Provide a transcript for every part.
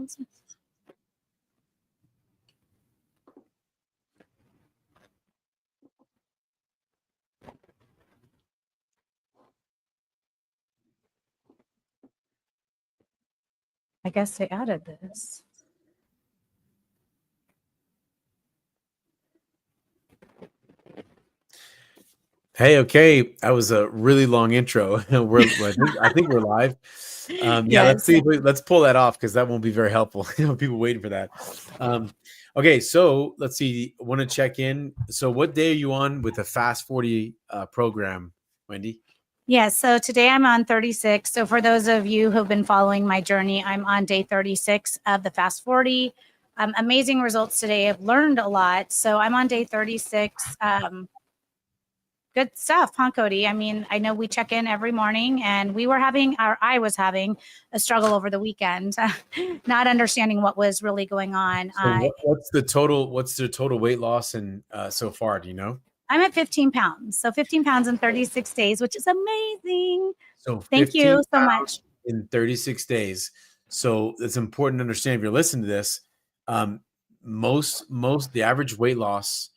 pounds. I guess they added this. Hey, okay, that was a really long intro. I think we're live. Yeah, Yes. let's pull that off because that won't be very helpful. People waiting for that. Okay, so let's see. Want to check in? So, what day are you on with the FAST40 program, Wendy? Yes. So today I'm on 36. So for those of you who've been following my journey, I'm on day 36 of the FAST40. Amazing results today. I've learned a lot. So I'm on day 36. Good stuff, huh, Cody? I mean, I know we check in every morning, and I was having a struggle over the weekend, not understanding what was really going on. So what's the total weight loss and so far? Do you know? I'm at 15 pounds. So 15 pounds in 36 days, which is amazing. So Thank you so much. In 36 days. So it's important to understand if you're listening to this, the average weight loss,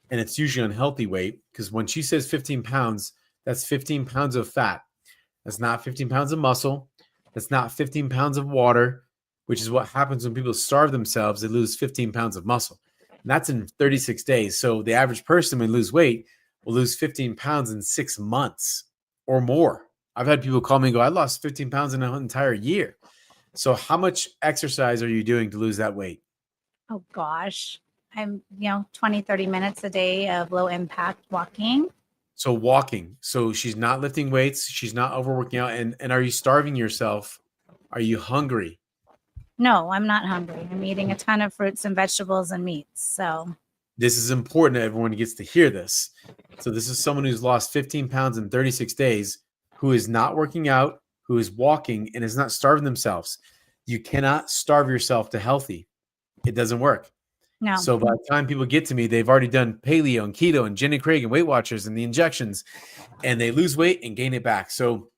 and it's usually unhealthy weight, because when she says 15 pounds, that's 15 pounds of fat. That's not 15 pounds of muscle. That's not 15 pounds of water, which is what happens when people starve themselves. They lose 15 pounds of muscle. And that's in 36 days. So the average person, when they lose weight, will lose 15 pounds in 6 months or more. I've had people call me and go, I lost 15 pounds in an entire year. So how much exercise are you doing to lose that weight? Oh, gosh. I'm, 20, 30 minutes a day of low impact walking. So walking. So she's not lifting weights. She's not overworking out. And are you starving yourself? Are you hungry? No, I'm not hungry. I'm eating a ton of fruits and vegetables and meats. So this is important that everyone gets to hear this. So this is someone who's lost 15 pounds in 36 days, who is not working out, who is walking, and is not starving themselves. You cannot starve yourself to healthy. It doesn't work. No. So by the time people get to me, they've already done paleo and keto and Jenny Craig and Weight Watchers and the injections, and they lose weight and gain it back. So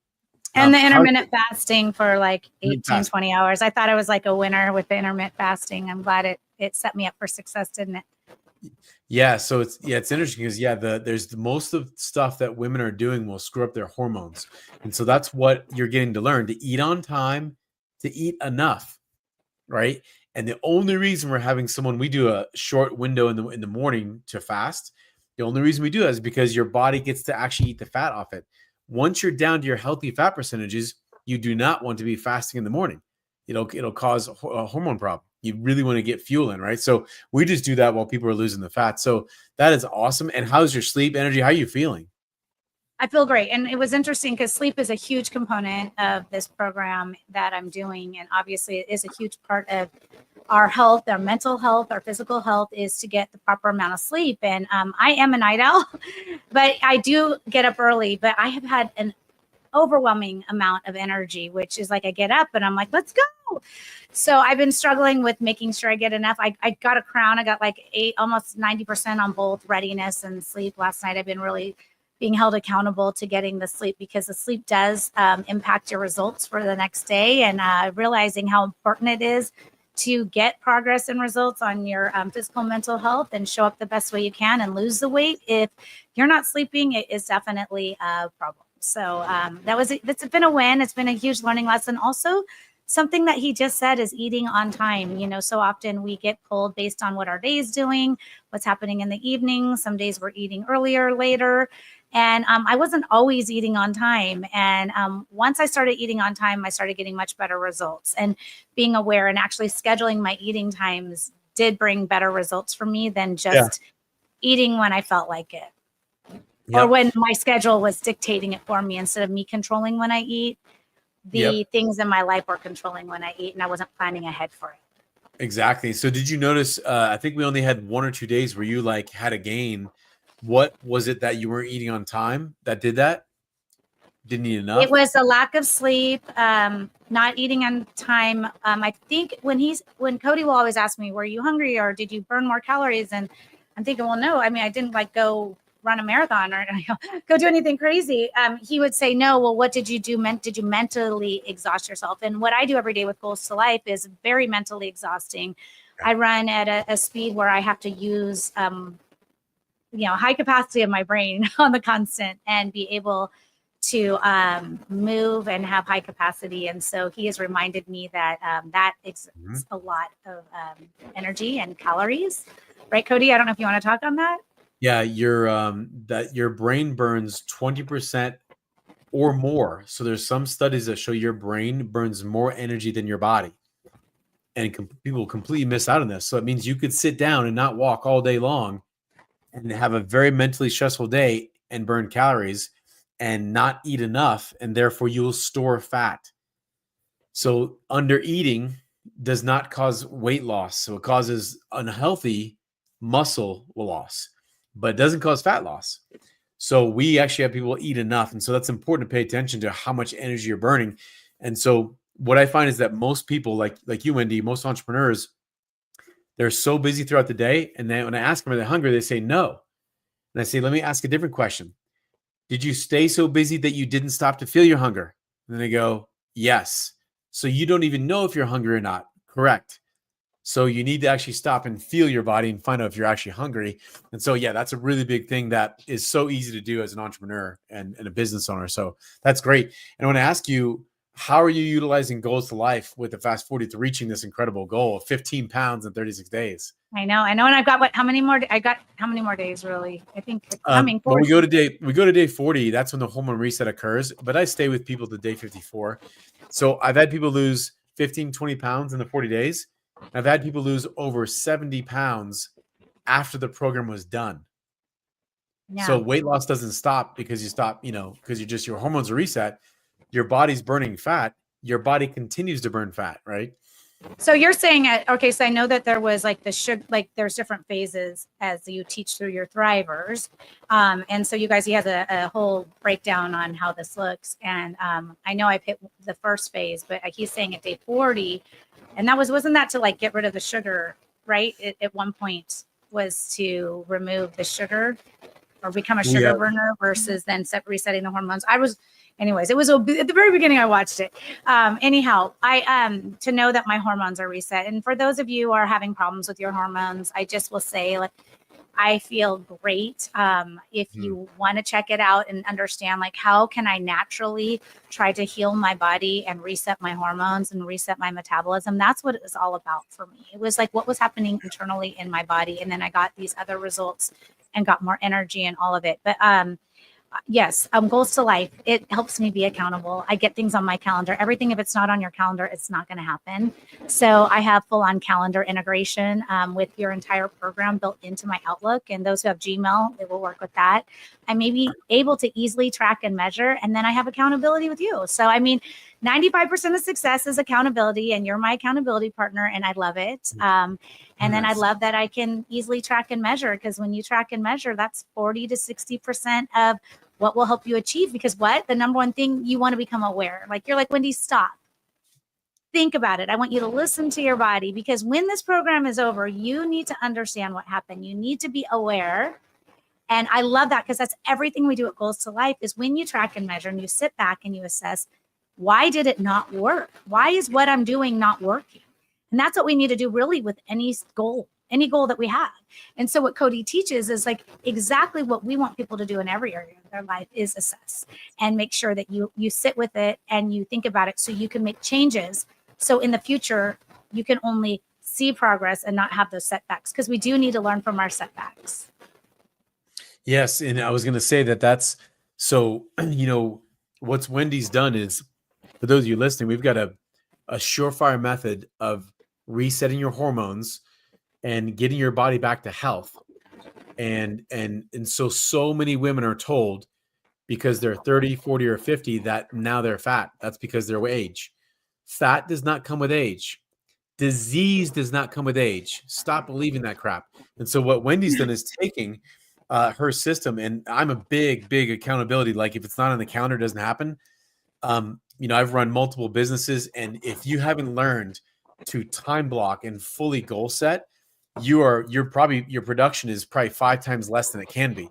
and the intermittent fasting for like 18, 20 hours. I thought I was like a winner with the intermittent fasting. I'm glad it set me up for success, didn't it? Yeah. So it's interesting because there's most of the stuff that women are doing will screw up their hormones. And so that's what you're getting to learn: to eat on time, to eat enough. Right. And the only reason we're having we do a short window in the morning to fast. The only reason we do that is because your body gets to actually eat the fat off it. Once you're down to your healthy fat percentages, you do not want to be fasting in the morning. It'll cause a hormone problem. You really want to get fuel in, right? So we just do that while people are losing the fat. So that is awesome. And how's your sleep, energy? How are you feeling? I feel great. And it was interesting because sleep is a huge component of this program that I'm doing. And obviously it is a huge part of our health, our mental health, our physical health, is to get the proper amount of sleep. And I am a night owl, but I do get up early, but I have had an overwhelming amount of energy, which is like I get up and I'm like, let's go. So I've been struggling with making sure I get enough. I got a crown. I got like almost 90% on both readiness and sleep last night. I've been really being held accountable to getting the sleep, because the sleep does impact your results for the next day, and realizing how important it is to get progress and results on your physical and mental health and show up the best way you can and lose the weight. If you're not sleeping, it is definitely a problem. So that's been a win. It's been a huge learning lesson. Also, something that he just said is eating on time. So often we get pulled based on what our day is doing, what's happening in the evening. Some days we're eating earlier, later. And I wasn't always eating on time. And once I started eating on time, I started getting much better results. And being aware and actually scheduling my eating times did bring better results for me than just eating when I felt like it. Yep. Or when my schedule was dictating it for me instead of me controlling when I eat. The things in my life were controlling when I eat, and I wasn't planning ahead for it. Exactly. So did you notice, I think we only had 1 or 2 days where you had a gain. What was it that you weren't eating on time that did that? Didn't eat enough? It was a lack of sleep, not eating on time. I think when Cody will always ask me, were you hungry or did you burn more calories? And I'm thinking, well, no, I mean, I didn't go run a marathon or go do anything crazy, he would say, no, well, what did you do? Did you mentally exhaust yourself? And what I do every day with Goals to Life is very mentally exhausting. I run at a speed where I have to use, high capacity of my brain on the constant and be able to move and have high capacity. And so he has reminded me that that exerts a lot of energy and calories. Right, Cody? I don't know if you want to talk on that. Yeah, your brain burns 20% or more. So there's some studies that show your brain burns more energy than your body. And people completely miss out on this. So it means you could sit down and not walk all day long and have a very mentally stressful day and burn calories and not eat enough. And therefore you'll store fat. So under eating does not cause weight loss. So it causes unhealthy muscle loss, but it doesn't cause fat loss. So we actually have people eat enough. And so that's important to pay attention to how much energy you're burning. And so what I find is that most people like you, Wendy, most entrepreneurs, they're so busy throughout the day. And then when I ask them, are they hungry? They say no. And I say, let me ask a different question. Did you stay so busy that you didn't stop to feel your hunger? And then they go, yes. So you don't even know if you're hungry or not. Correct. So you need to actually stop and feel your body and find out if you're actually hungry. And so, yeah, that's a really big thing that is so easy to do as an entrepreneur and a business owner. So that's great. And I want to ask you, how are you utilizing Goals to Life with the FAST40 to reaching this incredible goal of 15 pounds in 36 days? I know. And I've got how many more days really? I think it's coming. When we go to day 40, that's when the hormone reset occurs, but I stay with people to day 54. So I've had people lose 15, 20 pounds in the 40 days. I've had people lose over 70 pounds after the program was done. Yeah. So weight loss doesn't stop because you stop, because your hormones are reset. Your body's burning fat. Your body continues to burn fat, right? So you're saying, okay, so I know that there was like the sugar, like there's different phases as you teach through your Thrivers. And so he has a whole breakdown on how this looks. And I know I've hit the first phase, but he's saying at day 40, and wasn't that to like get rid of the sugar, right? At one point was to remove the sugar or become a sugar burner versus then resetting the hormones. Anyways, it was at the very beginning I watched it. Anyhow, to know that my hormones are reset. And for those of you who are having problems with your hormones, I just will say, like, I feel great. If you want to check it out and understand, like, how can I naturally try to heal my body and reset my hormones and reset my metabolism? That's what it was all about for me. It was like what was happening internally in my body. And then I got these other results and got more energy and all of it. But yes, Goals to Life, it helps me be accountable. I get things on my calendar. Everything, if it's not on your calendar, it's not going to happen. So I have full-on calendar integration with your entire program built into my Outlook. And those who have Gmail, it will work with that. I may be able to easily track and measure, and then I have accountability with you. So, 95% of success is accountability, and you're my accountability partner, and I love it. And then I love that I can easily track and measure, because when you track and measure, that's 40 to 60% of what will help you achieve. Because the number one thing, you want to become aware. Like, you're like, Wendy, stop. Think about it. I want you to listen to your body, because when this program is over, you need to understand what happened. You need to be aware. And I love that, because that's everything we do at Goals to Life is when you track and measure and you sit back and you assess, why did it not work? Why is what I'm doing not working? And that's what we need to do really with any goal that we have. And so what Cody teaches is like exactly what we want people to do in every area of their life is assess and make sure that you sit with it and you think about it so you can make changes. So in the future, you can only see progress and not have those setbacks, because we do need to learn from our setbacks. Yes. And I was going to say that's so, what's Wendy's done is, for those of you listening, we've got a surefire method of resetting your hormones and getting your body back to health. And so many women are told because they're 30, 40, or 50 that now they're fat. That's because they're age. Fat does not come with age. Disease does not come with age. Stop believing that crap. And so what Wendy's done is taking her system, and I'm a big accountability. Like, if it's not on the calendar, it doesn't happen. I've run multiple businesses, and if you haven't learned to time block and fully goal set, your production is probably 5 times less than it can be.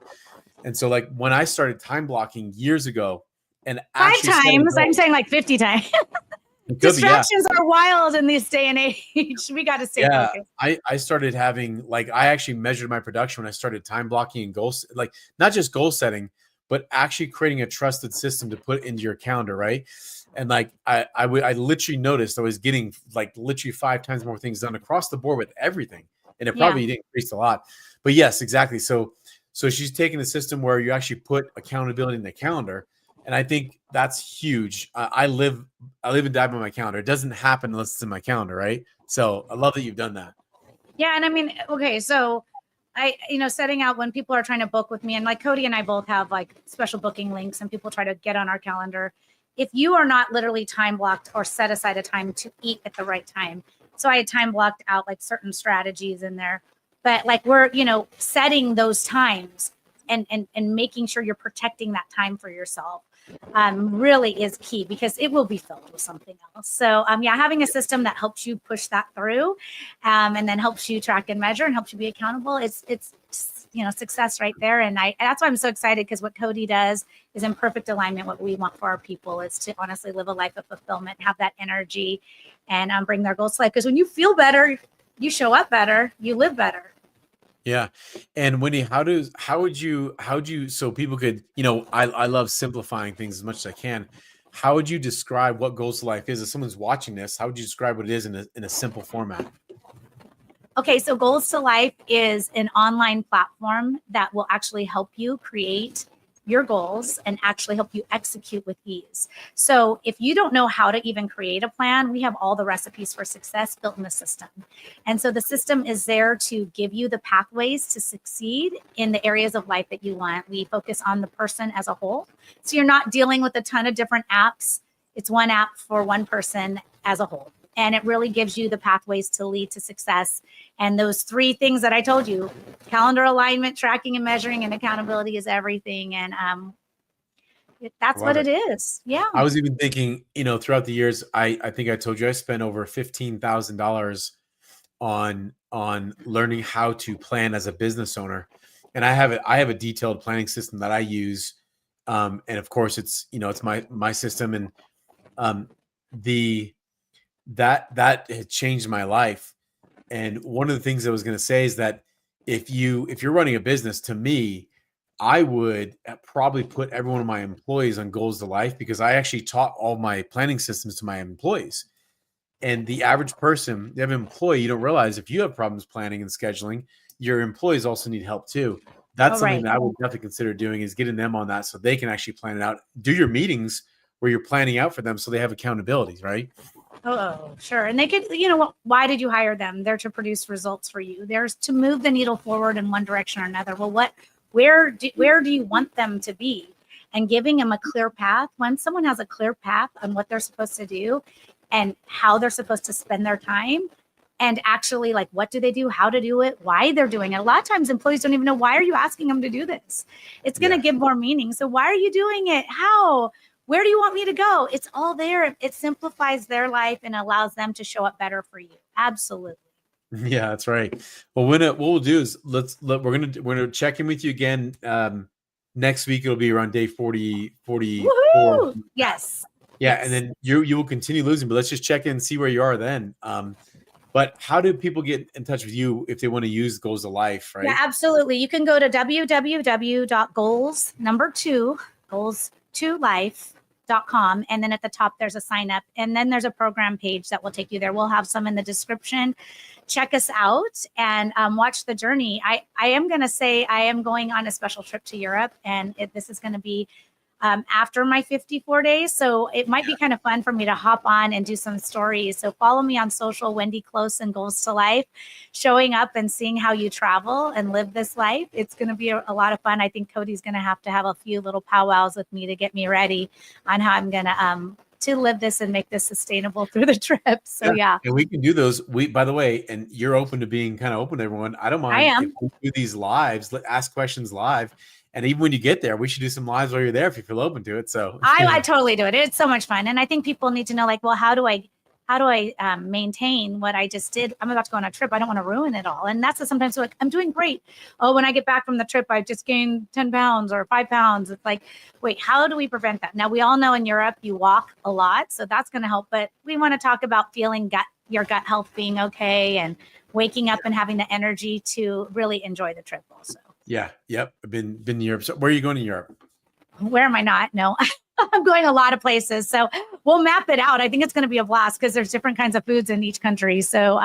And so like when I started time blocking years ago and Five actually setting times. I'm goals, saying like 50 times. it could be, yeah. Distractions are wild in this day and age. We got to stay Yeah, focused. I started having like I actually measured my production when I started time blocking and goals, like not just goal setting, but actually creating a trusted system to put into your calendar, right? And like I literally noticed I was getting like literally 5 times more things done across the board with everything, and it Yeah. probably increased a lot. But yes, exactly. So she's taking a system where you actually put accountability in the calendar, and I think that's huge. I live and die by my calendar. It doesn't happen unless it's in my calendar, right? So I love that you've done that. Yeah. And I mean, okay. So setting out when people are trying to book with me, and like Cody and I both have like special booking links and people try to get on our calendar. If you are not literally time blocked or set aside a time to eat at the right time. So I had time blocked out like certain strategies in there, but like we're, setting those times and making sure you're protecting that time for yourself really is key because it will be filled with something else. So yeah, having a system that helps you push that through and then helps you track and measure and helps you be accountable, it's success right there. And that's why I'm so excited, because what Cody does is in perfect alignment. What we want for our people is to honestly live a life of fulfillment, have that energy, and bring their goals to life. Because when you feel better, you show up better, you live better. Yeah. And Wendy, how would you, so people could, I love simplifying things as much as I can. How would you describe what Goals to Life is? If someone's watching this, how would you describe what it is in a simple format? Okay, so Goals to Life is an online platform that will actually help you create your goals and actually help you execute with ease. So if you don't know how to even create a plan, we have all the recipes for success built in the system. And so the system is there to give you the pathways to succeed in the areas of life that you want. We focus on the person as a whole. So you're not dealing with a ton of different apps. It's one app for one person as a whole. And it really gives you the pathways to lead to success. And those 3 things that I told you, calendar alignment, tracking and measuring, and accountability is everything. And that's what it is. Yeah. I was even thinking, throughout the years, I think I told you I spent over $15,000 on learning how to plan as a business owner. And I have a detailed planning system that I use. And of course it's, it's my system. And that had changed my life. And one of the things I was going to say is that if you're running a business, to me, I would probably put every one of my employees on Goals to Life, because I actually taught all my planning systems to my employees. And the average person, you have an employee, you don't realize if you have problems planning and scheduling, your employees also need help too. That's something that I would definitely consider doing, is getting them on that so they can actually plan it out. Do your meetings where you're planning out for them so they have accountabilities, right? Oh, sure. And they could, why did you hire them? They're to produce results for you. There's to move the needle forward in one direction or another. Well, where do you want them to be? And giving them a clear path. When someone has a clear path on what they're supposed to do and how they're supposed to spend their time, and actually like, what do they do, how to do it, why they're doing it. A lot of times employees don't even know, why are you asking them to do this? It's going to give more meaning. So why are you doing it? How? Where do you want me to go? It's all there. It simplifies their life and allows them to show up better for you. Absolutely. Yeah, that's right. Well, what we'll do is we're gonna check in with you again next week. It'll be around day 44. Woohoo! Yes. Yeah, Yes. and then you will continue losing, but let's just check in and see where you are then. But how do people get in touch with you if they want to use Goals to Life, right? Yeah, absolutely. You can go to www.goals2life.com. And then at the top, there's a sign up. And then there's a program page that will take you there. We'll have some in the description. Check us out and watch the journey. I am going to say I am going on a special trip to Europe, and this is going to be after my 54 days. So it might be kind of fun for me to hop on and do some stories. So follow me on social, Wendy Close and Goals to Life, showing up and seeing how you travel and live this life. It's going to be a lot of fun. I think Cody's going to have a few little powwows with me to get me ready on how I'm going to live this and make this sustainable through the trip. So yeah. And we can do those. By the way, and you're open to being kind of open to everyone. I don't mind. I am. If we do these lives, ask questions live. And even when you get there, we should do some lives while you're there if you feel open to it. So I totally do it. It's so much fun. And I think people need to know, like, well, how do I how do I maintain what I just did? I'm about to go on a trip. I don't want to ruin it all. And that's sometimes like, I'm doing great. Oh, when I get back from the trip, I just gained 10 pounds or 5 pounds. It's like, wait, how do we prevent that? Now, we all know in Europe, you walk a lot, so that's going to help. But we want to talk about feeling your gut health being okay and waking up and having the energy to really enjoy the trip also. Yeah. Yep. I've been to Europe. So where are you going to Europe? Where am I not? No, I'm going a lot of places. So we'll map it out. I think it's going to be a blast because there's different kinds of foods in each country. So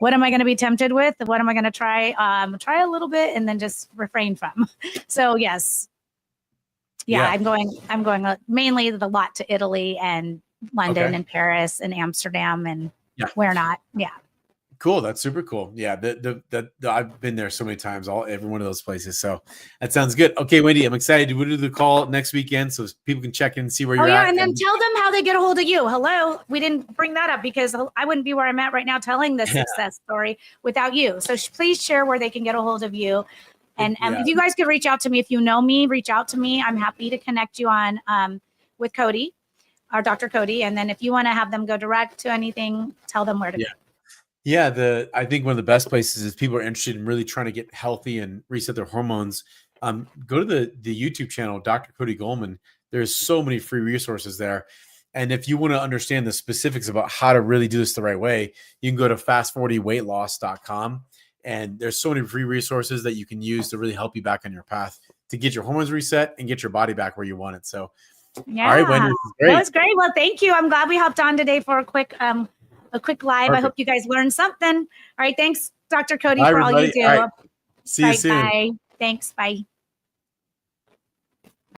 what am I going to be tempted with? What am I going to try? Try a little bit and then just refrain from. So yes. Yeah. I'm going mainly a lot to Italy and London and Paris and Amsterdam and where not. Yeah. Cool. That's super cool. Yeah. I've been there so many times, every one of those places. So that sounds good. Okay, Wendy, I'm excited. We'll do the call next weekend so people can check in and see where you're at. And then tell them how they get a hold of you. Hello. We didn't bring that up because I wouldn't be where I'm at right now telling this success story without you. So please share where they can get a hold of you. And if you guys could reach out to me, if you know me, reach out to me. I'm happy to connect you on with Cody, our Dr. Cody. And then if you want to have them go direct to anything, tell them where to go. Yeah, I think one of the best places is people are interested in really trying to get healthy and reset their hormones. Go to the YouTube channel, Dr. Cody Goldman. There's so many free resources there. And if you want to understand the specifics about how to really do this the right way, you can go to FAST40weightloss.com. And there's so many free resources that you can use to really help you back on your path to get your hormones reset and get your body back where you want it. So, yeah, all right, Wendy, that was great. Well, thank you. I'm glad we hopped on today for a quick live. Perfect. I hope you guys learned something. All right. Thanks, Dr. Cody, for all you do. All right. See you soon. Bye. Thanks. Bye.